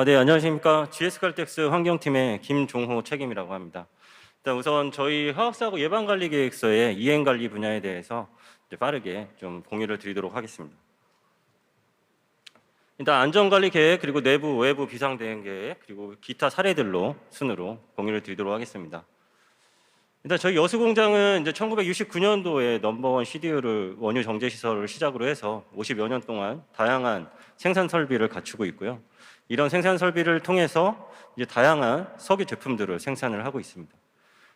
네, 안녕하십니까. GS칼텍스 환경팀의 김종호 책임이라고 합니다. 일단 우선 저희 화학사고 예방관리계획서의 이행관리 분야에 대해서 이제 빠르게 좀 공유를 드리도록 하겠습니다. 일단 안전관리 계획, 그리고 내부, 외부 비상대응 계획, 그리고 기타 사례들로 순으로 공유를 드리도록 하겠습니다. 일단 저희 여수공장은 이제 1969년도에 넘버원 CDU를 원유 정제 시설을 시작으로 해서 50여 년 동안 다양한 생산 설비를 갖추고 있고요. 이런 생산 설비를 통해서 이제 다양한 석유 제품들을 생산을 하고 있습니다.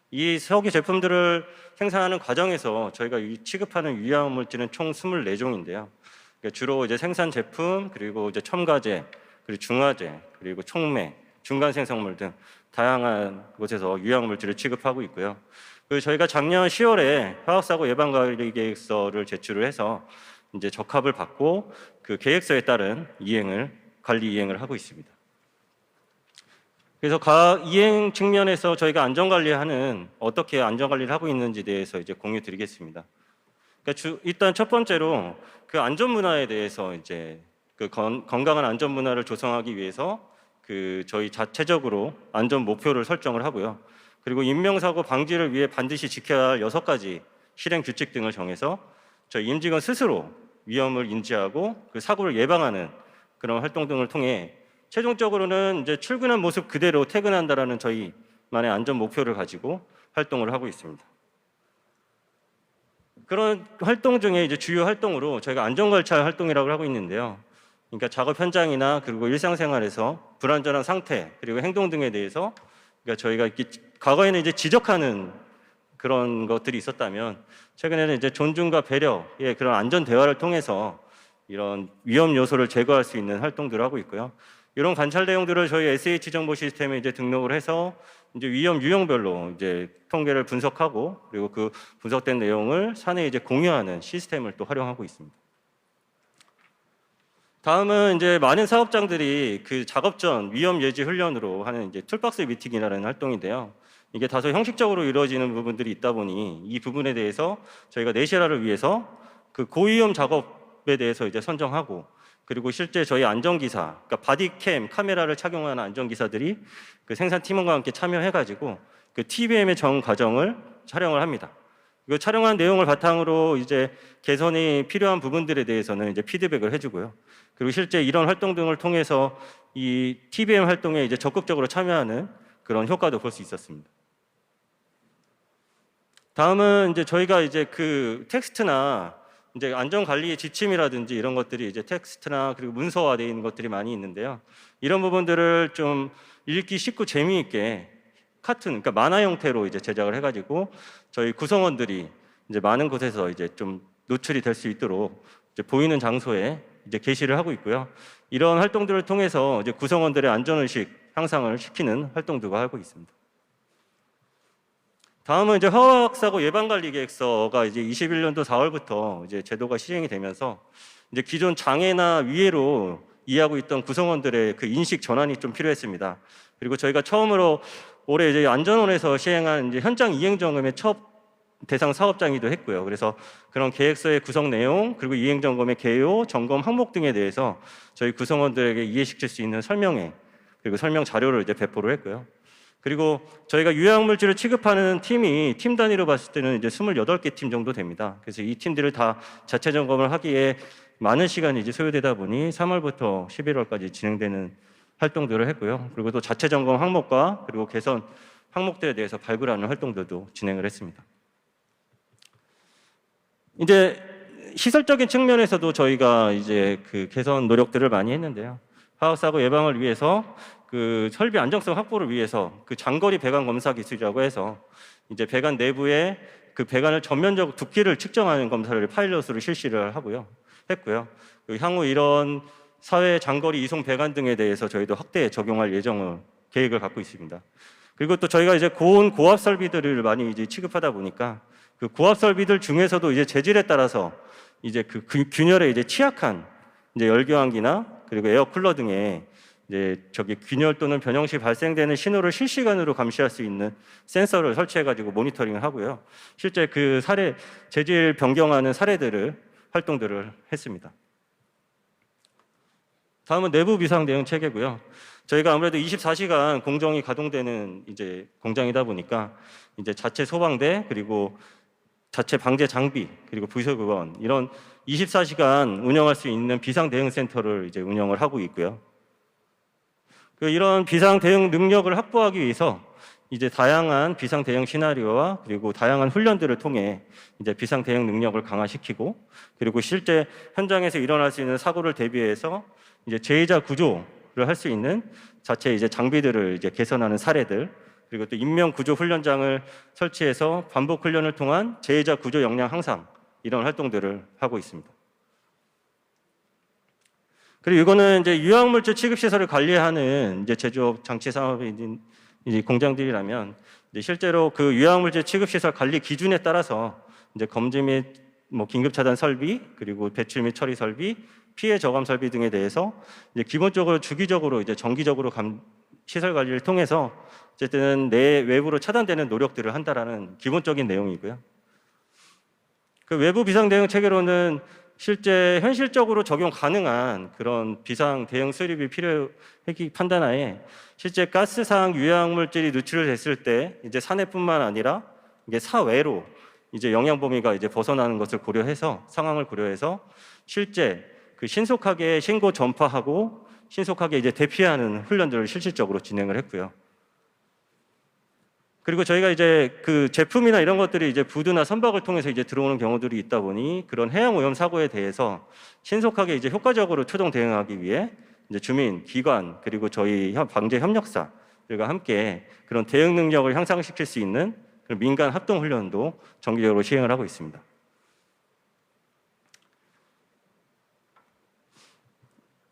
이 석유 제품들을 생산하는 과정에서 저희가 취급하는 유해한 물질은 총 24종인데요. 주로 이제 생산 제품, 그리고 이제 첨가제, 그리고 중화제, 그리고 촉매, 중간 생성물 등 다양한 곳에서 유해한 물질을 취급하고 있고요. 그리고 저희가 작년 10월에 화학사고 예방관리 계획서를 제출을 해서 이제 적합을 받고 그 계획서에 따른 관리 이행을 하고 있습니다. 그래서 이행 측면에서 저희가 안전관리하는 어떻게 안전관리를 하고 있는지에 대해서 이제 공유 드리겠습니다. 그러니까 일단 첫 번째로 그 안전문화에 대해서 이제 그 건강한 안전문화를 조성하기 위해서 그 저희 자체적으로 안전 목표를 설정을 하고요. 그리고 인명사고 방지를 위해 반드시 지켜야 할 6가지 실행 규칙 등을 정해서 저희 임직원 스스로 위험을 인지하고 그 사고를 예방하는 그런 활동 등을 통해 최종적으로는 이제 출근한 모습 그대로 퇴근한다라는 저희만의 안전 목표를 가지고 활동을 하고 있습니다. 그런 활동 중에 이제 주요 활동으로 저희가 안전관찰 활동이라고 하고 있는데요. 그러니까 작업 현장이나 그리고 일상생활에서 불안전한 상태 그리고 행동 등에 대해서 그러니까 저희가 과거에는 이제 지적하는 그런 것들이 있었다면 최근에는 이제 존중과 배려의 그런 안전 대화를 통해서 이런 위험 요소를 제거할 수 있는 활동들을 하고 있고요. 이런 관찰 내용들을 저희 SH 정보 시스템에 이제 등록을 해서 이제 위험 유형별로 이제 통계를 분석하고 그리고 그 분석된 내용을 사내에 이제 공유하는 시스템을 또 활용하고 있습니다. 다음은 이제 많은 사업장들이 그 작업 전 위험 예지 훈련으로 하는 이제 툴박스 미팅이라는 활동인데요. 이게 다소 형식적으로 이루어지는 부분들이 있다 보니 이 부분에 대해서 저희가 내실화를 위해서 그 고위험 작업에 대해서 이제 선정하고 그리고 실제 저희 안전기사, 그러니까 바디캠 카메라를 착용하는 안전기사들이 그 생산팀원과 함께 참여해가지고 그 TBM의 전 과정을 촬영을 합니다. 이 촬영한 내용을 바탕으로 이제 개선이 필요한 부분들에 대해서는 이제 피드백을 해주고요. 그리고 실제 이런 활동 등을 통해서 이 TBM 활동에 이제 적극적으로 참여하는 그런 효과도 볼 수 있었습니다. 다음은 이제 저희가 이제 그 텍스트나 이제 안전관리의 지침이라든지 이런 것들이 이제 텍스트나 그리고 문서화되어 있는 것들이 많이 있는데요. 이런 부분들을 좀 읽기 쉽고 재미있게 카툰, 그러니까 만화 형태로 이제 제작을 해가지고 저희 구성원들이 이제 많은 곳에서 이제 좀 노출이 될 수 있도록 이제 보이는 장소에 이제 게시를 하고 있고요. 이런 활동들을 통해서 이제 구성원들의 안전의식 향상을 시키는 활동들도 하고 있습니다. 다음은 이제 화학사고 예방관리계획서가 이제 21년도 4월부터 이제 제도가 시행이 되면서 이제 기존 장애나 위해로 이해하고 있던 구성원들의 그 인식 전환이 좀 필요했습니다. 그리고 저희가 처음으로 올해 이제 안전원에서 시행한 이제 현장 이행점검의 첫 대상 사업장이기도 했고요. 그래서 그런 계획서의 구성 내용, 그리고 이행점검의 개요, 점검 항목 등에 대해서 저희 구성원들에게 이해시킬 수 있는 설명회, 그리고 설명 자료를 이제 배포를 했고요. 그리고 저희가 유해한 물질을 취급하는 팀이 팀 단위로 봤을 때는 이제 28개 팀 정도 됩니다. 그래서 이 팀들을 다 자체 점검을 하기에 많은 시간이 이제 소요되다 보니 3월부터 11월까지 진행되는 활동들을 했고요. 그리고 또 자체 점검 항목과 그리고 개선 항목들에 대해서 발굴하는 활동들도 진행을 했습니다. 이제 시설적인 측면에서도 저희가 이제 그 개선 노력들을 많이 했는데요. 화학사고 예방을 위해서 그 설비 안정성 확보를 위해서 그 장거리 배관 검사 기술이라고 해서 이제 배관 내부에 그 배관을 전면적 두께를 측정하는 검사를 파일럿으로 실시를 했고요. 향후 이런 사회 장거리 이송 배관 등에 대해서 저희도 확대 적용할 계획을 갖고 있습니다. 그리고 또 저희가 이제 고압 설비들을 많이 이제 취급하다 보니까 그 고압 설비들 중에서도 이제 재질에 따라서 이제 그 균열에 이제 취약한 이제 열교환기나 그리고 에어쿨러 등의 이제 균열 또는 변형 시 발생되는 신호를 실시간으로 감시할 수 있는 센서를 설치해가지고 모니터링을 하고요. 실제 그 재질 변경하는 활동들을 했습니다. 다음은 내부 비상 대응 체계고요. 저희가 아무래도 24시간 공정이 가동되는 이제 공장이다 보니까 이제 자체 소방대 그리고 자체 방제 장비 그리고 부속의원 이런 24시간 운영할 수 있는 비상 대응 센터를 이제 운영을 하고 있고요. 이런 비상 대응 능력을 확보하기 위해서 이제 다양한 비상 대응 시나리오와 그리고 다양한 훈련들을 통해 이제 비상 대응 능력을 강화시키고 그리고 실제 현장에서 일어날 수 있는 사고를 대비해서 이제 재해자 구조를 할 수 있는 자체 이제 장비들을 이제 개선하는 사례들 그리고 또 인명 구조 훈련장을 설치해서 반복 훈련을 통한 재해자 구조 역량 향상 이런 활동들을 하고 있습니다. 그리고 이거는 이제 유황물질 취급 시설을 관리하는 이제 제조업 장치 산업인 이제 공장들이라면 이제 실제로 그 유황물질 취급 시설 관리 기준에 따라서 이제 검지 및 뭐 긴급 차단 설비 그리고 배출 및 처리 설비, 피해 저감 설비 등에 대해서 이제 기본적으로 주기적으로 이제 정기적으로 시설 관리를 통해서 어쨌든 내 외부로 차단되는 노력들을 한다라는 기본적인 내용이고요. 그 외부 비상 대응 체계로는 실제 현실적으로 적용 가능한 그런 비상 대응 수립이 필요하기 판단하에 실제 가스상 유해학 물질이 누출됐을 때 이제 사내뿐만 아니라 이게 사외로 이제 영향 범위가 이제 벗어나는 것을 고려해서 상황을 고려해서 실제 그 신속하게 신고 전파하고 신속하게 이제 대피하는 훈련들을 실질적으로 진행을 했고요. 그리고 저희가 이제 그 제품이나 이런 것들이 이제 부두나 선박을 통해서 이제 들어오는 경우들이 있다 보니 그런 해양 오염 사고에 대해서 신속하게 이제 효과적으로 초동 대응하기 위해 이제 주민, 기관 그리고 저희 방제 협력사들과 함께 그런 대응 능력을 향상시킬 수 있는 그런 민간 합동 훈련도 정기적으로 시행을 하고 있습니다.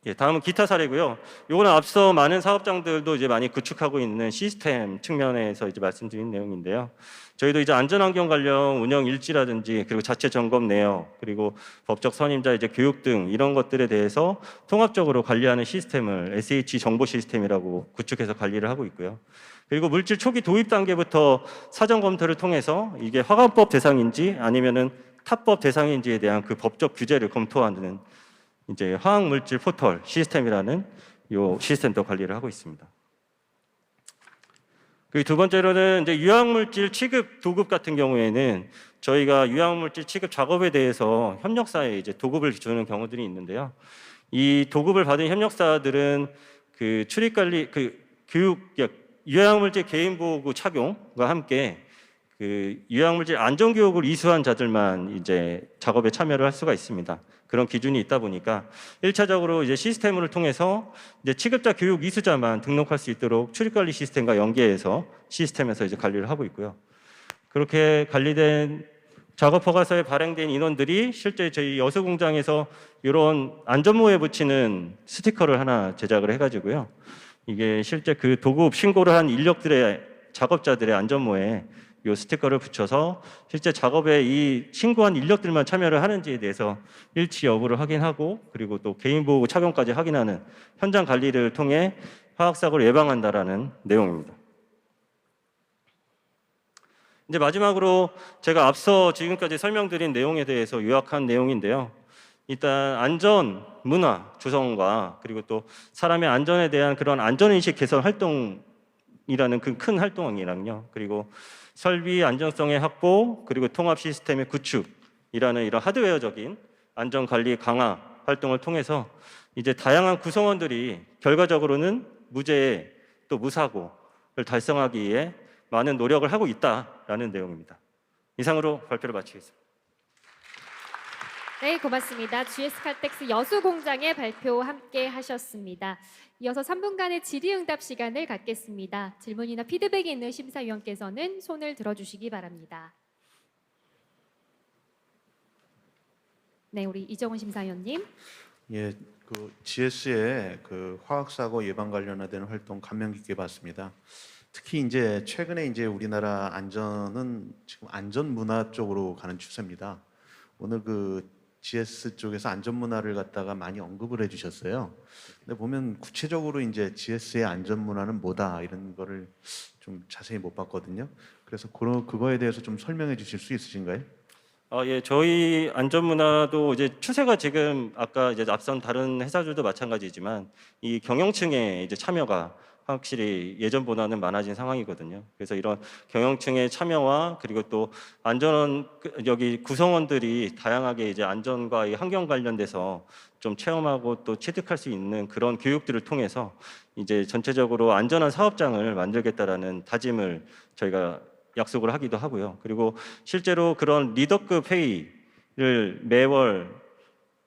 예, 다음은 기타 사례고요. 이거는 앞서 많은 사업장들도 이제 많이 구축하고 있는 시스템 측면에서 이제 말씀드린 내용인데요. 저희도 이제 안전환경 관련 운영 일지라든지 그리고 자체 점검 내역 그리고 법적 선임자 이제 교육 등 이런 것들에 대해서 통합적으로 관리하는 시스템을 SH 정보 시스템이라고 구축해서 관리를 하고 있고요. 그리고 물질 초기 도입 단계부터 사전 검토를 통해서 이게 화관법 대상인지 아니면은 타법 대상인지에 대한 그 법적 규제를 검토하는 이제 화학물질 포털 시스템이라는 요 시스템도 관리를 하고 있습니다. 그리고 두 번째로는 이제 유황물질 취급 도급 같은 경우에는 저희가 유황물질 취급 작업에 대해서 협력사에 이제 도급을 주는 경우들이 있는데요. 이 도급을 받은 협력사들은 그 출입 관리 그 교육 유황물질 개인 보호구 착용과 함께 그 유황물질 안전 교육을 이수한 자들만 이제 작업에 참여를 할 수가 있습니다. 그런 기준이 있다 보니까 1차적으로 이제 시스템을 통해서 이제 취급자 교육 이수자만 등록할 수 있도록 출입 관리 시스템과 연계해서 시스템에서 이제 관리를 하고 있고요. 그렇게 관리된 작업 허가서에 발행된 인원들이 실제 저희 여수 공장에서 이런 안전모에 붙이는 스티커를 하나 제작을 해가지고요. 이게 실제 그 도급 신고를 한 인력들의 작업자들의 안전모에 이 스티커를 붙여서 실제 작업에 이 신고한 인력들만 참여를 하는지에 대해서 일치 여부를 확인하고 그리고 또 개인보호 착용까지 확인하는 현장 관리를 통해 화학사고를 예방한다라는 내용입니다. 이제 마지막으로 제가 앞서 지금까지 설명드린 내용에 대해서 요약한 내용인데요. 일단 안전 문화 조성과 그리고 또 사람의 안전에 대한 그런 안전인식 개선 활동이라는 그 큰 활동이랑요. 그리고 설비 안정성의 확보 그리고 통합 시스템의 구축이라는 이런 하드웨어적인 안전 관리 강화 활동을 통해서 이제 다양한 구성원들이 결과적으로는 무죄 또 무사고를 달성하기 위해 많은 노력을 하고 있다라는 내용입니다. 이상으로 발표를 마치겠습니다. 네, 고맙습니다. GS 칼텍스 여수 공장의 발표 함께 하셨습니다. 이어서 3분간의 질의응답 시간을 갖겠습니다. 질문이나 피드백이 있는 심사위원께서는 손을 들어주시기 바랍니다. 네, 우리 이정훈 심사위원님. 예, 그 GS의 그 화학사고 예방 관련된 활동 감명 깊게 봤습니다. 특히 이제 최근에 이제 우리나라 안전은 지금 안전 문화 쪽으로 가는 추세입니다. 오늘 그 GS 쪽에서 안전 문화를 갖다가 많이 언급을 해주셨어요. 근데 보면 구체적으로 이제 GS의 안전 문화는 뭐다 이런 거를 좀 자세히 못 봤거든요. 그래서 그거에 대해서 좀 설명해 주실 수 있으신가요? 예, 저희 안전문화도 이제 추세가 지금 아까 이제 앞선 다른 회사들도 마찬가지지만 이 경영층의 이제 참여가 확실히 예전보다는 많아진 상황이거든요. 그래서 이런 경영층의 참여와 그리고 또 안전 여기 구성원들이 다양하게 이제 안전과 이 환경 관련돼서 좀 체험하고 또 취득할 수 있는 그런 교육들을 통해서 이제 전체적으로 안전한 사업장을 만들겠다라는 다짐을 저희가 약속을 하기도 하고요. 그리고 실제로 그런 리더급 회의를 매월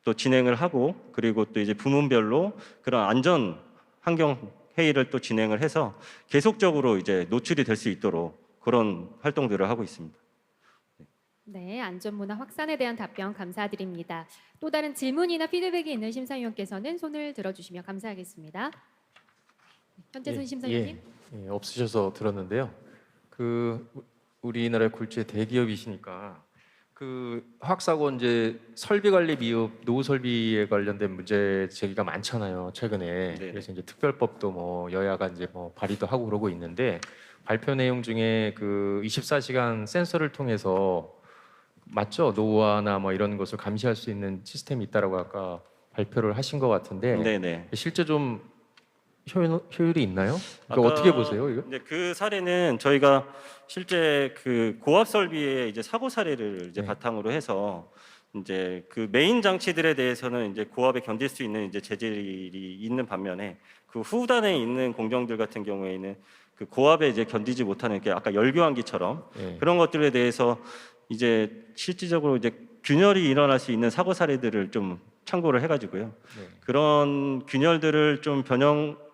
또 진행을 하고 그리고 또 이제 부문별로 그런 안전 환경 회의를 또 진행을 해서 계속적으로 이제 노출이 될 수 있도록 그런 활동들을 하고 있습니다. 네, 안전문화 확산에 대한 답변 감사드립니다. 또 다른 질문이나 피드백이 있는 심사위원께서는 손을 들어주시면 감사하겠습니다. 현재순 심사위원님. 없으셔서 들었는데요. 우리나라의 굴지의 대기업이시니까 화학사고 이제 설비 관리 미흡, 노후 설비에 관련된 문제 제기가 많잖아요. 최근에. 네. 그래서 이제 특별법도 뭐 여야가 이제 뭐 발의도 하고 그러고 있는데 발표 내용 중에 24시간 센서를 통해서 맞죠? 노후화나 뭐 이런 것을 감시할 수 있는 시스템이 있다라고 아까 발표를 하신 것 같은데 네네. 실제 좀 효율이 있나요? 아까 어떻게 보세요, 이거? 네, 그 사례는 저희가 실제 그 고압 설비의 이제 사고 사례를 이제 네. 바탕으로 해서 이제 그 메인 장치들에 대해서는 이제 고압에 견딜 수 있는 이제 재질이 있는 반면에 그 후단에 있는 공정들 같은 경우에는 그 고압에 이제 견디지 못하는 게 아까 열교환기처럼 네. 그런 것들에 대해서 이제 실질적으로 이제 균열이 일어날 수 있는 사고 사례들을 좀 참고를 해가지고요. 네. 그런 균열들을 좀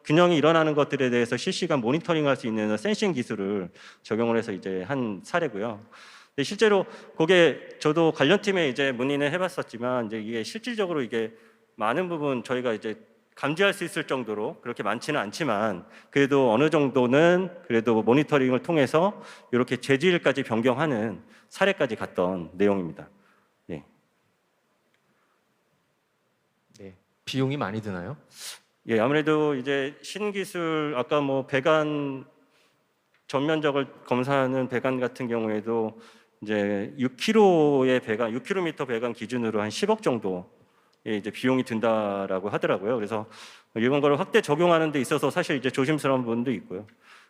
균형이 일어나는 것들에 대해서 실시간 모니터링할 수 있는 센싱 기술을 적용을 해서 이제 한 사례고요. 근데 실제로 그게 저도 관련 팀에 이제 문의는 해봤었지만 이제 이게 실질적으로 이게 많은 부분 저희가 이제 감지할 수 있을 정도로 그렇게 많지는 않지만 그래도 어느 정도는 그래도 모니터링을 통해서 이렇게 재질까지 변경하는 사례까지 갔던 내용입니다. 네. 네. 비용이 많이 드나요? 예, 아무래도 이제 신기술 아까 뭐 배관 전면적을 검사하는 배관 같은 경우에도 이제 6km의 배관, 6km 배관 기준으로 한 10억 정도의 이제 비용이 든다라고 하더라고요. 그래서 이런 거를 확대 적용하는 데 있어서 사실 이제 조심스러운 부분도 있고요.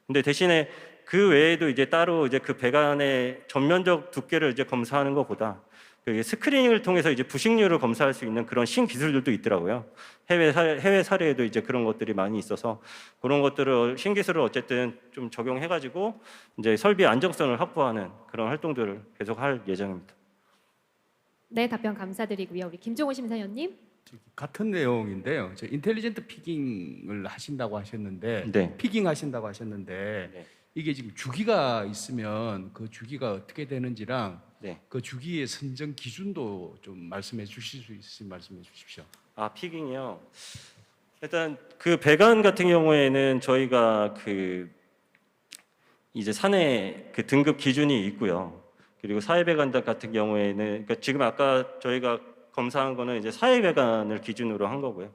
근데 대신에 그 외에도 이제 따로 이제 그 배관의 전면적 두께를 이제 검사하는 것보다 그 스크리닝을 통해서 이제 부식률을 검사할 수 있는 그런 신기술들도 있더라고요. 해외 사례에도 이제 그런 것들이 많이 있어서 그런 것들을 신기술을 어쨌든 좀 적용해가지고 이제 설비 안정성을 확보하는 그런 활동들을 계속 할 예정입니다. 네, 답변 감사드리고요. 우리 김종호 심사위원님. 같은 내용인데요. 저 인텔리전트 피깅을 하신다고 하셨는데 네. 피깅 하신다고 하셨는데 네. 이게 지금 주기가 있으면 그 주기가 어떻게 되는지랑 네. 그 주기의 선정 기준도 좀 말씀해 주실 수 있으면 말씀해 주십시오. 피깅이요. 일단 그 배관 같은 경우에는 저희가 그 이제 사내 그 등급 기준이 있고요. 그리고 사회 배관 같은 경우에는 그러니까 지금 아까 저희가 검사한 거는 이제 사회 배관을 기준으로 한 거고요.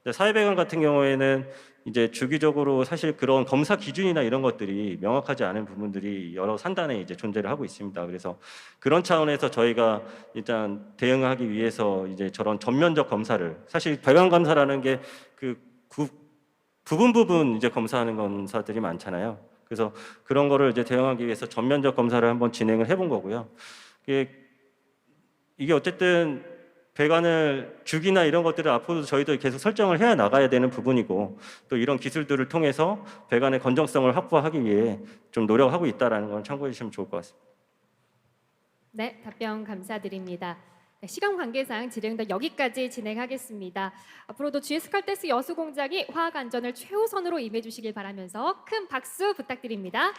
근데 사회 배관 같은 경우에는 이제 주기적으로 사실 그런 검사 기준이나 이런 것들이 명확하지 않은 부분들이 여러 산단에 이제 존재를 하고 있습니다. 그래서 그런 차원에서 저희가 일단 대응하기 위해서 이제 저런 전면적 검사를 사실 배관 검사라는 게 그 부분 이제 검사하는 검사들이 많잖아요. 그래서 그런 거를 이제 대응하기 위해서 전면적 검사를 한번 진행을 해본 거고요. 이게 어쨌든 배관을 주기나 이런 것들을 앞으로도 저희도 계속 설정을 해야 나가야 되는 부분이고 또 이런 기술들을 통해서 배관의 건정성을 확보하기 위해 좀 노력하고 있다는 걸 참고해 주시면 좋을 것 같습니다. 네, 답변 감사드립니다. 네, 시간 관계상 질의응답 여기까지 진행하겠습니다. 앞으로도 GS 칼텍스 여수 공장이 화학 안전을 최우선으로 임해 주시길 바라면서 큰 박수 부탁드립니다.